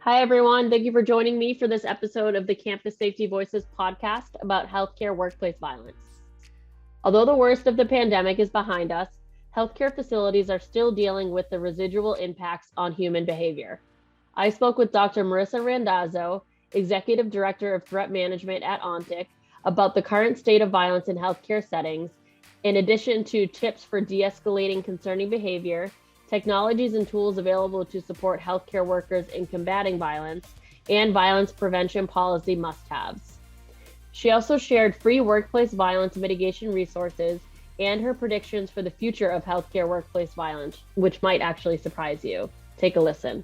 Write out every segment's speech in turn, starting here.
Hi, everyone. Thank you for joining me for this episode of the Campus Safety Voices podcast about healthcare workplace violence. Although the worst of the pandemic is behind us, healthcare facilities are still dealing with the residual impacts on human behavior. I spoke with Dr. Marisa Randazzo, Executive Director of Threat Management at ONTIC, about the current state of violence in healthcare settings, in addition to tips for de-escalating concerning behavior, technologies and tools available to support healthcare workers in combating violence, and violence prevention policy must-haves. She also shared free workplace violence mitigation resources and her predictions for the future of healthcare workplace violence, which might actually surprise you. Take a listen.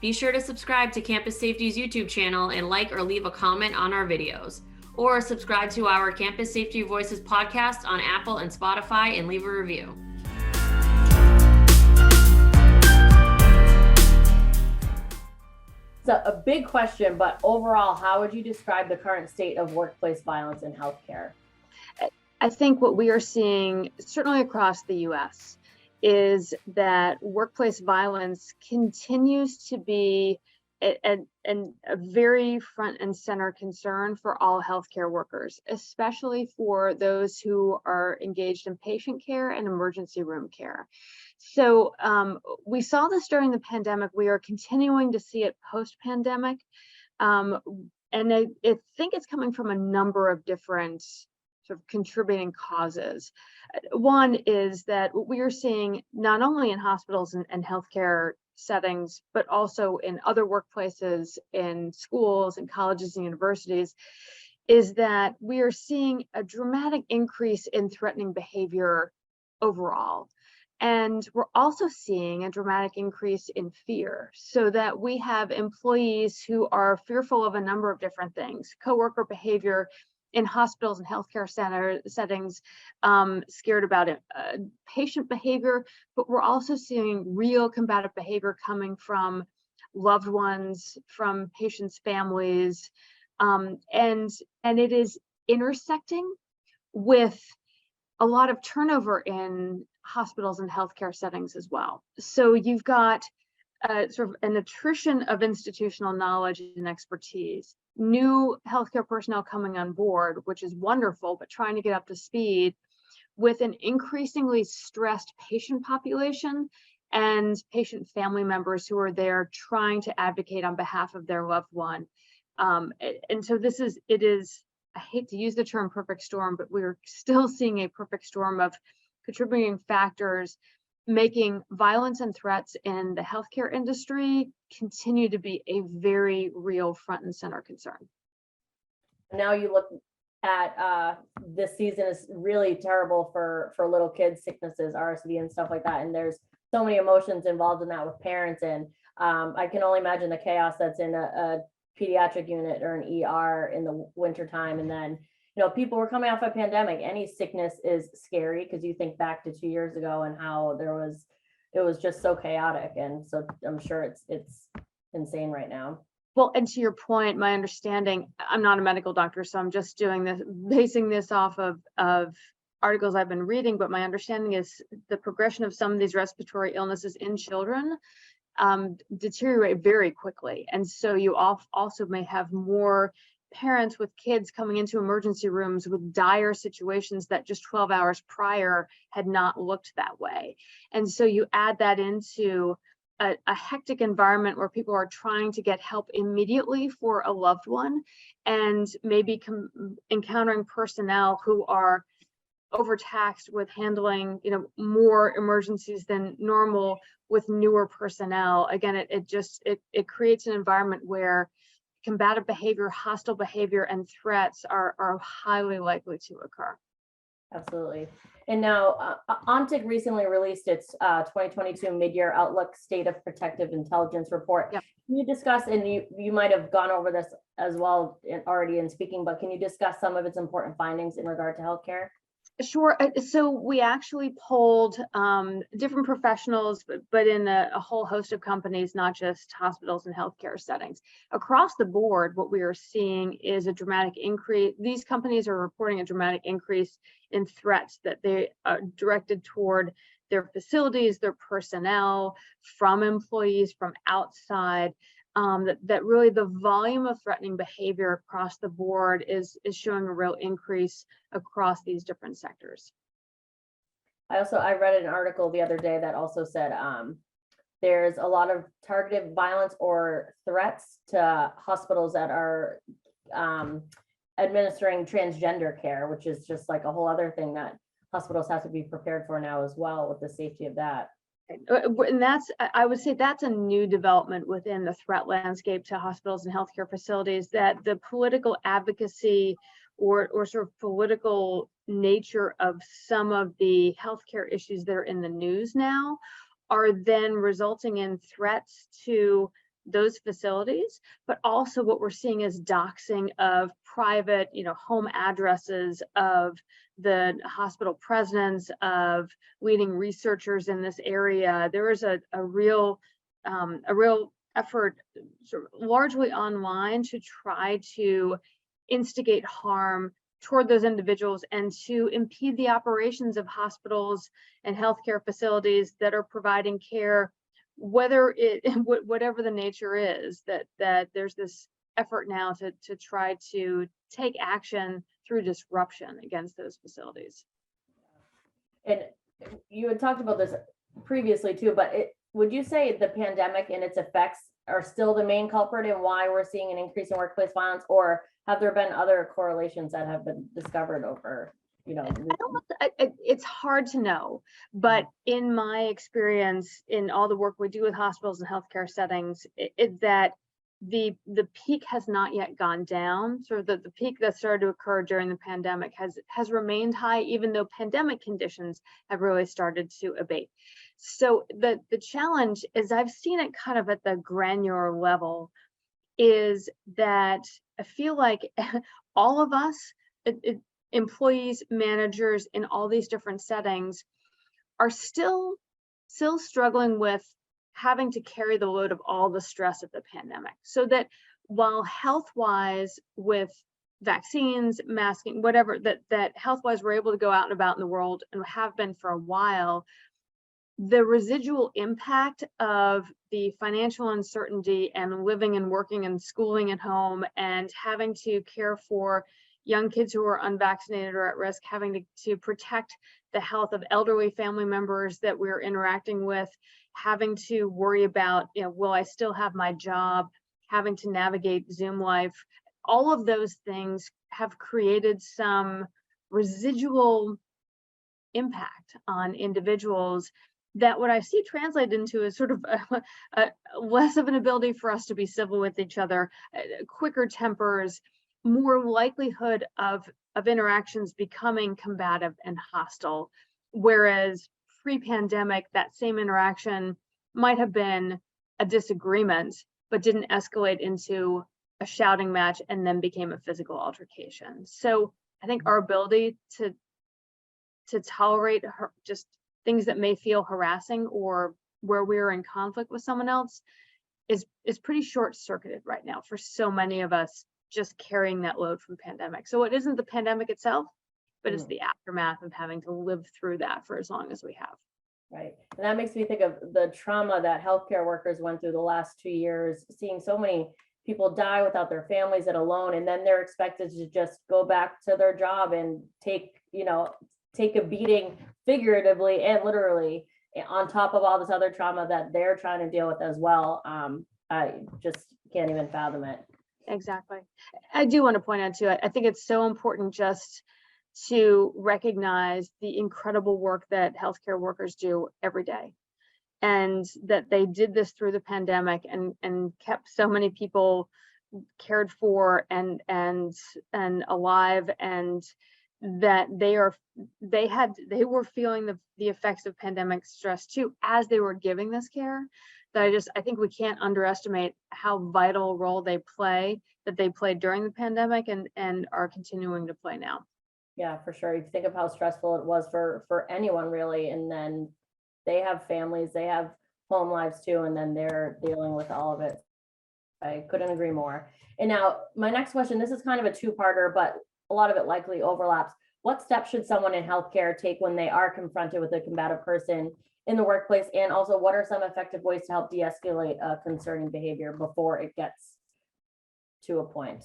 Be sure to subscribe to Campus Safety's YouTube channel and like or leave a comment on our videos. Or subscribe to our Campus Safety Voices podcast on Apple and Spotify and leave a review. So a big question, but overall, how would you describe the current state of workplace violence in healthcare? I think what we are seeing, certainly across the U.S., is that workplace violence continues to be a very front and center concern for all healthcare workers, especially for those who are engaged in patient care and emergency room care. So we saw this during the pandemic. We are continuing to see it post-pandemic. And I think it's coming from a number of different sort of contributing causes. One is that what we are seeing not only in hospitals and healthcare settings, but also in other workplaces, in schools and colleges and universities, is that we are seeing a dramatic increase in threatening behavior overall. And we're also seeing a dramatic increase in fear, so that we have employees who are fearful of a number of different things: coworker behavior in hospitals and healthcare settings, scared about patient behavior, but we're also seeing real combative behavior coming from loved ones, from patients' families, and it is intersecting with a lot of turnover in hospitals and healthcare settings as well. So you've got sort of an attrition of institutional knowledge and expertise, new healthcare personnel coming on board, which is wonderful, but trying to get up to speed with an increasingly stressed patient population and patient family members who are there trying to advocate on behalf of their loved one. And so it is, I hate to use the term perfect storm, but we're still seeing a perfect storm of contributing factors making violence and threats in the healthcare industry continue to be a very real front and center concern. Now you look at this season is really terrible for little kids, sicknesses, RSV and stuff like that. And there's so many emotions involved in that with parents. And I can only imagine the chaos that's in a pediatric unit or an ER in the wintertime. And then, people were coming off a pandemic. Any sickness is scary because you think back to 2 years ago and how it was just so chaotic. And so I'm sure it's insane right now. Well, and to your point, my understanding, I'm not a medical doctor, so I'm just basing this off of articles I've been reading, but my understanding is the progression of some of these respiratory illnesses in children deteriorate very quickly. And so you also may have more parents with kids coming into emergency rooms with dire situations that just 12 hours prior had not looked that way. And so you add that into a hectic environment where people are trying to get help immediately for a loved one, and maybe encountering personnel who are overtaxed with handling more emergencies than normal with newer personnel. Again, it creates an environment where combative behavior, hostile behavior, and threats are highly likely to occur. Absolutely. And now ONTIC recently released its 2022 mid-year outlook State of Protective Intelligence report. Yep. Can you discuss, and you might have gone over this as well already in speaking, but can you discuss some of its important findings in regard to healthcare? Sure. So we actually polled different professionals, but in a whole host of companies, not just hospitals and healthcare settings. Across the board, what we are seeing is a dramatic increase. These companies are reporting a dramatic increase in threats that they are directed toward their facilities, their personnel, from employees, from outside. that really the volume of threatening behavior across the board is showing a real increase across these different sectors. I read an article the other day that also said there's a lot of targeted violence or threats to hospitals that are administering transgender care, which is just like a whole other thing that hospitals have to be prepared for now as well, with the safety of that. And I would say that's a new development within the threat landscape to hospitals and healthcare facilities, that the political advocacy or sort of political nature of some of the healthcare issues that are in the news now are then resulting in threats to those facilities, but also what we're seeing is doxing of private, home addresses of the hospital presidents, of leading researchers in this area. There is a real effort, sort of largely online, to try to instigate harm toward those individuals and to impede the operations of hospitals and healthcare facilities that are providing care, whatever the nature is. That there's this effort now to try to take action through disruption against those facilities. And you had talked about this previously too, but would you say the pandemic and its effects are still the main culprit in why we're seeing an increase in workplace violence, or have there been other correlations that have been discovered over, it's hard to know, but in my experience, in all the work we do with hospitals and healthcare settings, that the peak has not yet gone down. Sort of the peak that started to occur during the pandemic has remained high, even though pandemic conditions have really started to abate. So the challenge, as I've seen it kind of at the granular level, is that I feel like all of us, employees, managers in all these different settings, are still struggling with having to carry the load of all the stress of the pandemic. So that while health-wise, with vaccines, masking, whatever, that health-wise we're able to go out and about in the world and have been for a while, the residual impact of the financial uncertainty and living and working and schooling at home and having to care for young kids who are unvaccinated or at risk, having to protect the health of elderly family members that we're interacting with, having to worry about, will I still have my job, having to navigate Zoom life, all of those things have created some residual impact on individuals that what I see translated into is sort of a less of an ability for us to be civil with each other, quicker tempers, more likelihood of interactions becoming combative and hostile. Whereas pre-pandemic, that same interaction might have been a disagreement, but didn't escalate into a shouting match and then became a physical altercation. So I think our ability to tolerate just things that may feel harassing or where we're in conflict with someone else is pretty short-circuited right now for so many of us, just carrying that load from pandemic. So it isn't the pandemic itself, but it's the aftermath of having to live through that for as long as we have. Right. And that makes me think of the trauma that healthcare workers went through the last 2 years, seeing so many people die without their families and alone, and then they're expected to just go back to their job and take a beating, figuratively and literally, on top of all this other trauma that they're trying to deal with as well. I just can't even fathom it. Exactly. I do want to point out too, I think it's so important just to recognize the incredible work that healthcare workers do every day, and that they did this through the pandemic and kept so many people cared for and alive, and that they were feeling the effects of pandemic stress too as they were giving this care. That I think we can't underestimate how vital a role they played during the pandemic and are continuing to play now. Yeah, for sure. You think of how stressful it was for anyone really, and then they have families, they have home lives too, and then they're dealing with all of it. I couldn't agree more. And now my next question, this is kind of a two-parter, but a lot of it likely overlaps. What steps should someone in healthcare take when they are confronted with a combative person? in the workplace? And also, what are some effective ways to help de-escalate concerning behavior before it gets to a point?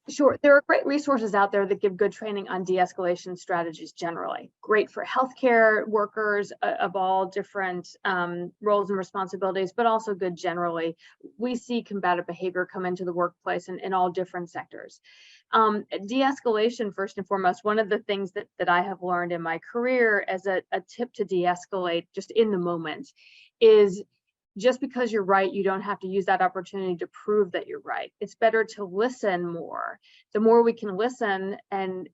Sure. There are great resources out there that give good training on de-escalation strategies generally. Great for healthcare workers of all different roles and responsibilities, but also good generally. We see combative behavior come into the workplace in all different sectors. De-escalation, first and foremost, one of the things that I have learned in my career as a tip to de-escalate just in the moment is, just because you're right, you don't have to use that opportunity to prove that you're right. It's better to listen more. The more we can listen, and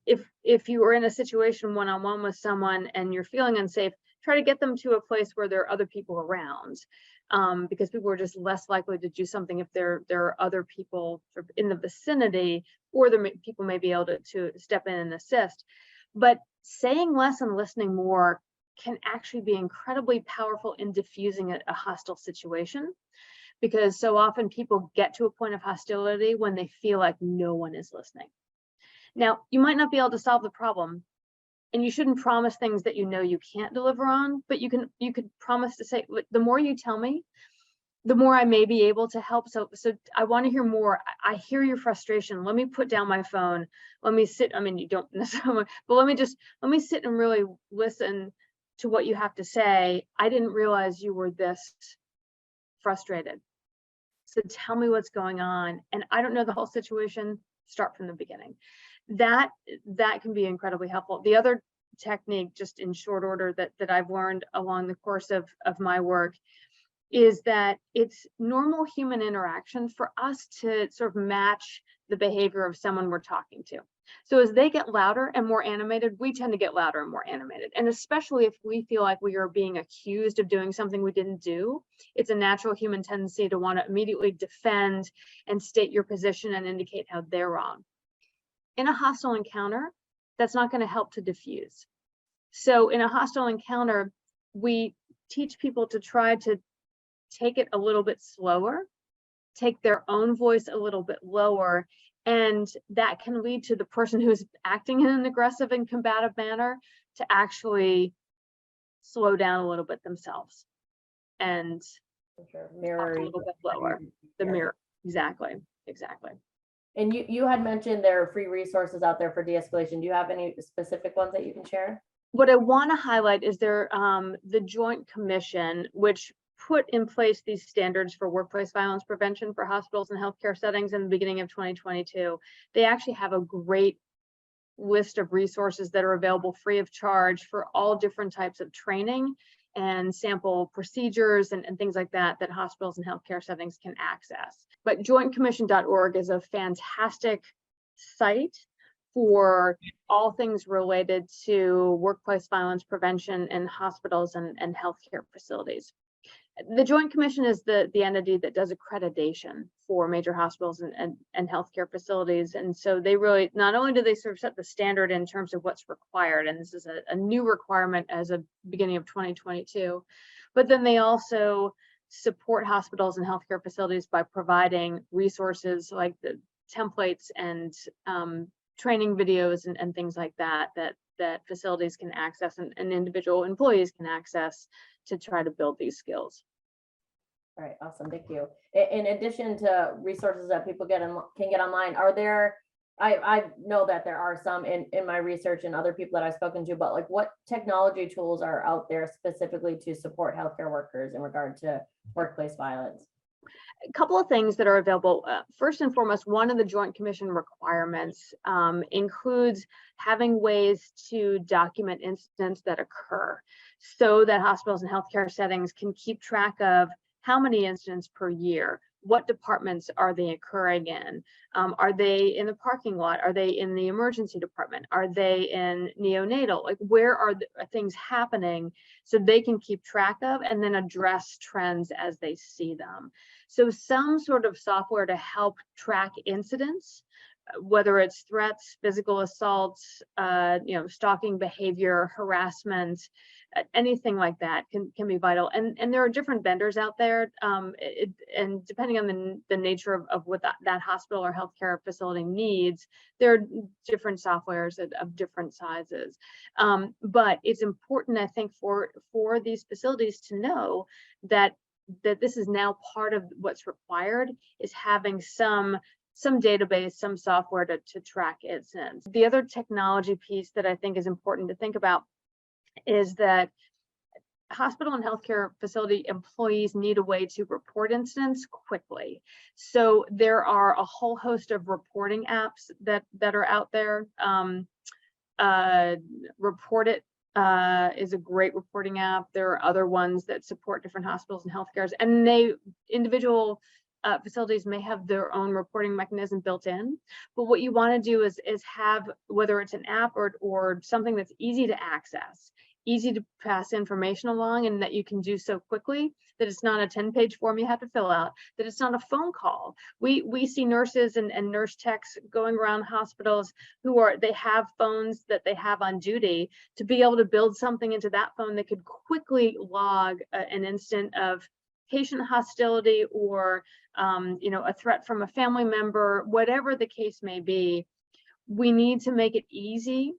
if you are in a situation one-on-one with someone and you're feeling unsafe, try to get them to a place where there are other people around, because people are just less likely to do something if there are other people sort of in the vicinity, or people may be able to step in and assist. But saying less and listening more can actually be incredibly powerful in diffusing a hostile situation, because so often people get to a point of hostility when they feel like no one is listening. Now, you might not be able to solve the problem, and you shouldn't promise things that you know you can't deliver on, but you could promise to say, the more you tell me, the more I may be able to help. So I want to hear more. I hear your frustration. Let me put down my phone. Let me sit. I mean, you don't necessarily, but let me sit and really listen to what you have to say. I didn't realize you were this frustrated. So tell me what's going on. And I don't know the whole situation. Start from the beginning. That can be incredibly helpful. The other technique, just in short order, that I've learned along the course of my work, is that it's normal human interaction for us to sort of match the behavior of someone we're talking to. So as they get louder and more animated, we tend to get louder and more animated. And especially if we feel like we are being accused of doing something we didn't do, it's a natural human tendency to want to immediately defend and state your position and indicate how they're wrong. In a hostile encounter, that's not going to help to diffuse. So in a hostile encounter, we teach people to try to take it a little bit slower, take their own voice a little bit lower, and that can lead to the person who's acting in an aggressive and combative manner to actually slow down a little bit themselves and mirror a little bit lower. The mirror, exactly. And you had mentioned there are free resources out there for de-escalation. Do you have any specific ones that you can share? What I want to highlight is the Joint Commission, which put in place these standards for workplace violence prevention for hospitals and healthcare settings in the beginning of 2022. They actually have a great list of resources that are available free of charge for all different types of training and sample procedures and things like that hospitals and healthcare settings can access. But jointcommission.org is a fantastic site for all things related to workplace violence prevention in hospitals and healthcare facilities. The Joint Commission is the entity that does accreditation for major hospitals and healthcare facilities. And so they really, not only do they sort of set the standard in terms of what's required, and this is a new requirement as of beginning of 2022, but then they also support hospitals and healthcare facilities by providing resources like the templates and training videos and things like that facilities can access and individual employees can access to try to build these skills. All right, awesome, thank you. In addition to resources that people can get online, are there, I know that there are some in my research and other people that I've spoken to, but like what technology tools are out there specifically to support healthcare workers in regard to workplace violence? A couple of things that are available. First and foremost, one of the Joint Commission requirements includes having ways to document incidents that occur so that hospitals and healthcare settings can keep track of how many incidents per year, what departments are they occurring in, are they in the parking lot, are they in the emergency department, are they in neonatal, like where are things happening, so they can keep track of and then address trends as they see them. So some sort of software to help track incidents whether it's threats, physical assaults, stalking behavior, harassment, anything like that can be vital. And there are different vendors out there, and depending on the nature of what that hospital or healthcare facility needs, there are different softwares of different sizes. But it's important, I think, for these facilities to know that this is now part of what's required, is having some database, some software to track incidents. The other technology piece that I think is important to think about is that hospital and healthcare facility employees need a way to report incidents quickly. So there are a whole host of reporting apps that are out there. Report It is a great reporting app. There are other ones that support different hospitals and healthcares, and individual facilities may have their own reporting mechanism built in. But what you want to do is have, whether it's an app or something that's easy to access, easy to pass information along, and that you can do so quickly that it's not a 10-page form you have to fill out, that it's not a phone call. We see nurses and nurse techs going around hospitals they have phones that they have on duty, to be able to build something into that phone that could quickly log an incident of patient hostility or a threat from a family member, whatever the case may be. We need to make it easy,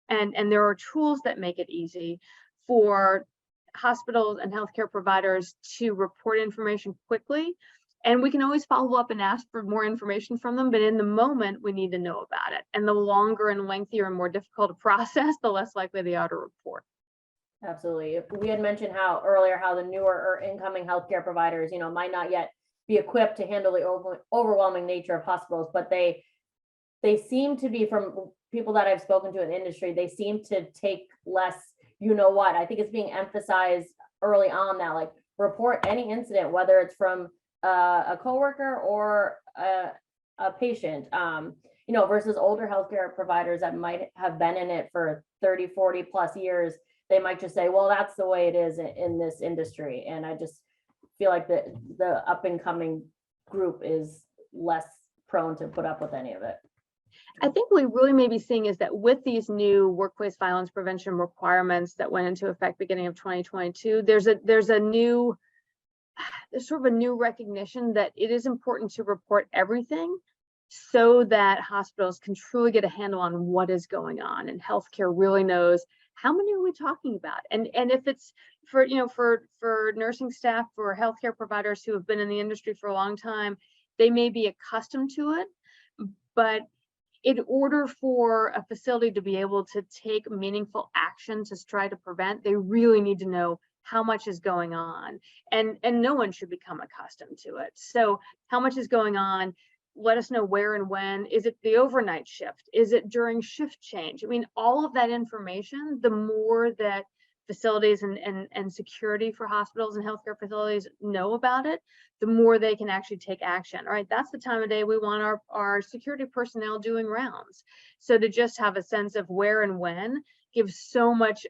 and there are tools that make it easy for hospitals and healthcare providers to report information quickly. And we can always follow up and ask for more information from them, but in the moment, we need to know about it. And the longer and lengthier and more difficult to process, the less likely they are to report. Absolutely. We had mentioned earlier how the newer or incoming healthcare providers, might not yet be equipped to handle the overwhelming nature of hospitals, but they seem to be, from people that I've spoken to in the industry, they seem to take less, I think it's being emphasized early on that, like, report any incident, whether it's from a coworker or a patient, versus older healthcare providers that might have been in it for 30, 40 plus years. They might just say, well, that's the way it is in this industry. And I just feel like the up and coming group is less prone to put up with any of it. I think what we really may be seeing is that with these new workplace violence prevention requirements that went into effect beginning of 2022, there's sort of a new recognition that it is important to report everything, so that hospitals can truly get a handle on what is going on, and healthcare really knows how many are we talking about. And if it's for nursing staff, for healthcare providers who have been in the industry for a long time, they may be accustomed to it, but in order for a facility to be able to take meaningful action to try to prevent, they really need to know how much is going on, and no one should become accustomed to it. So how much is going on? Let us know where and when. Is it the overnight shift? Is it during shift change? I mean, all of that information, the more that facilities and security for hospitals and healthcare facilities know about it, the more they can actually take action. All right, that's the time of day we want our security personnel doing rounds. So to just have a sense of where and when gives so much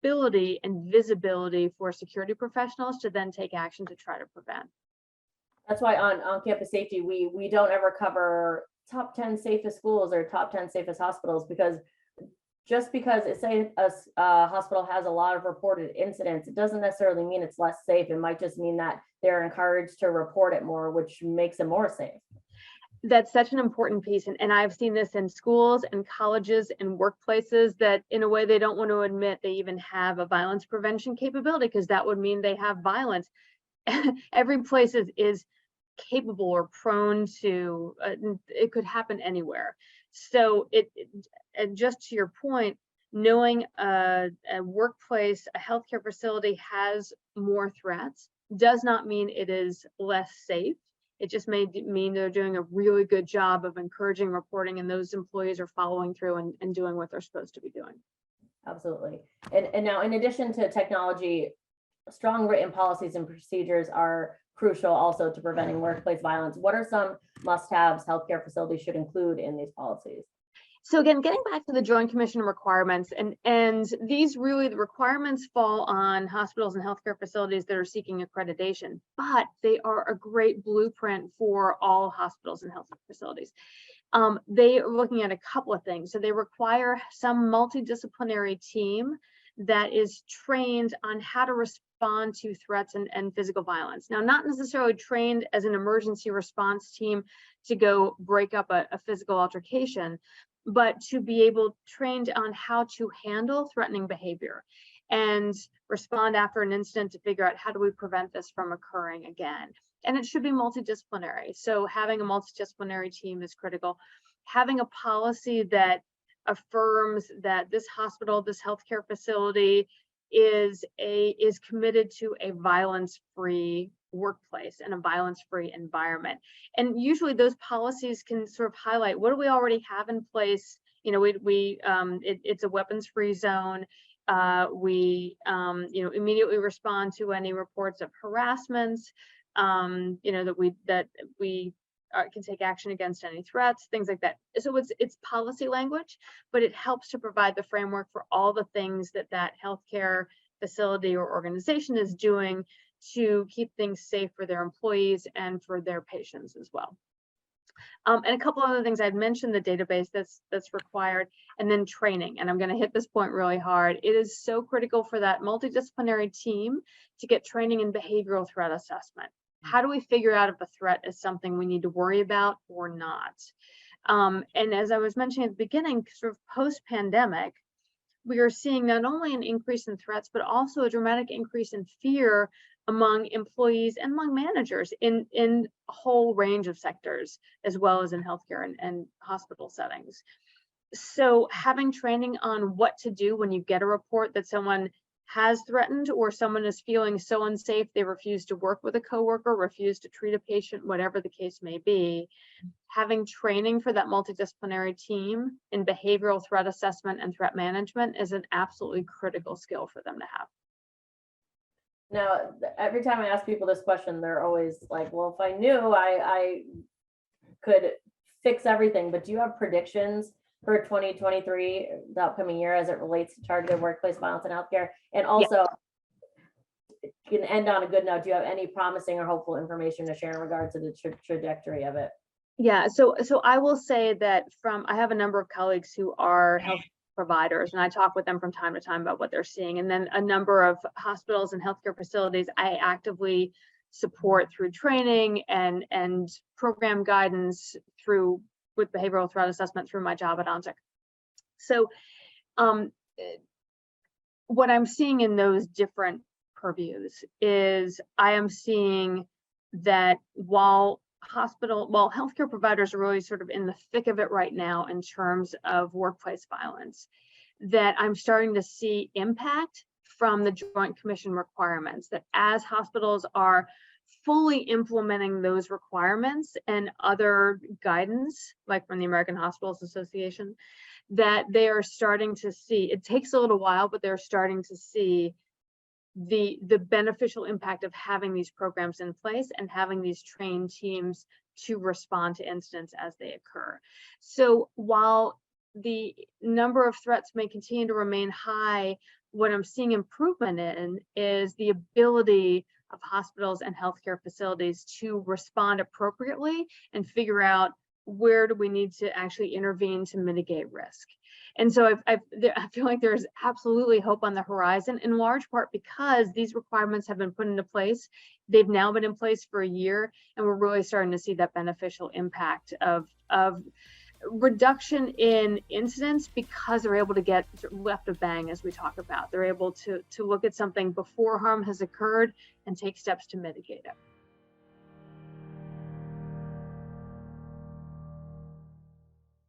ability and visibility for security professionals to then take action to try to prevent. That's why on campus safety, we don't ever cover top 10 safest schools or top 10 safest hospitals, because just because a hospital has a lot of reported incidents, it doesn't necessarily mean it's less safe. It might just mean that they're encouraged to report it more, which makes it more safe. That's such an important piece. And I've seen this in schools and colleges and workplaces that, in a way, they don't want to admit they even have a violence prevention capability, because that would mean they have violence. Every place is capable or prone to, it could happen anywhere. So and just to your point, knowing a workplace, a healthcare facility has more threats does not mean it is less safe. It just may mean they're doing a really good job of encouraging reporting, and those employees are following through and doing what they're supposed to be doing. Absolutely. And now, in addition to technology, strong written policies and procedures are crucial also to preventing workplace violence. What are some must-haves healthcare facilities should include in these policies? So again, getting back to the Joint Commission requirements, and these really, the requirements fall on hospitals and healthcare facilities that are seeking accreditation, but they are a great blueprint for all hospitals and healthcare facilities. They are looking at a couple of things. So they require some multidisciplinary team that is trained on how to respond to threats and physical violence. Now, not necessarily trained as an emergency response team to go break up a physical altercation, but to be trained on how to handle threatening behavior and respond after an incident to figure out how do we prevent this from occurring again. And it should be multidisciplinary. So having a multidisciplinary team is critical. Having a policy that affirms that this hospital, this healthcare facility is committed to a violence-free workplace and a violence-free environment. And usually those policies can sort of highlight what do we already have in place. You know, it's a weapons-free zone. We immediately respond to any reports of harassments. That we can take action against any threats, things like that. So it's policy language, but it helps to provide the framework for all the things that healthcare facility or organization is doing to keep things safe for their employees and for their patients as well. And a couple other things I'd mentioned, the database that's required, and then training. And I'm going to hit this point really hard. It is so critical for that multidisciplinary team to get training in behavioral threat assessment. How do we figure out if a threat is something we need to worry about or not? And as I was mentioning at the beginning, sort of post-pandemic, we are seeing not only an increase in threats, but also a dramatic increase in fear among employees and among managers in a whole range of sectors, as well as in healthcare and hospital settings. So having training on what to do when you get a report that someone has threatened or someone is feeling so unsafe they refuse to work with a coworker, refuse to treat a patient, whatever the case may be, having training for that multidisciplinary team in behavioral threat assessment and threat management is an absolutely critical skill for them to have. Now, every time I ask people this question, they're always like, well, if I knew, I could fix everything. But do you have predictions for 2023, the upcoming year, as it relates to targeted workplace violence in healthcare? And also, can end on a good note. Do you have any promising or hopeful information to share in regard to the trajectory of it? Yeah, so I will say that I have a number of colleagues who are health providers, and I talk with them from time to time about what they're seeing. And then a number of hospitals and healthcare facilities I actively support through training and program guidance with behavioral threat assessment through my job at ONSIC. So what I'm seeing in those different purviews is I am seeing that while healthcare providers are really sort of in the thick of it right now in terms of workplace violence, that I'm starting to see impact from the Joint Commission requirements, that as hospitals are fully implementing those requirements and other guidance, like from the American Hospitals Association, that they are starting to see, it takes a little while, but they're starting to see the beneficial impact of having these programs in place and having these trained teams to respond to incidents as they occur. So while the number of threats may continue to remain high, what I'm seeing improvement in is the ability of hospitals and healthcare facilities to respond appropriately and figure out where do we need to actually intervene to mitigate risk. And so I feel like there's absolutely hope on the horizon, in large part because these requirements have been put into place. They've now been in place for a year, and we're really starting to see that beneficial impact of reduction in incidents because they're able to get left of bang, as we talk about. They're able to look at something before harm has occurred and take steps to mitigate it.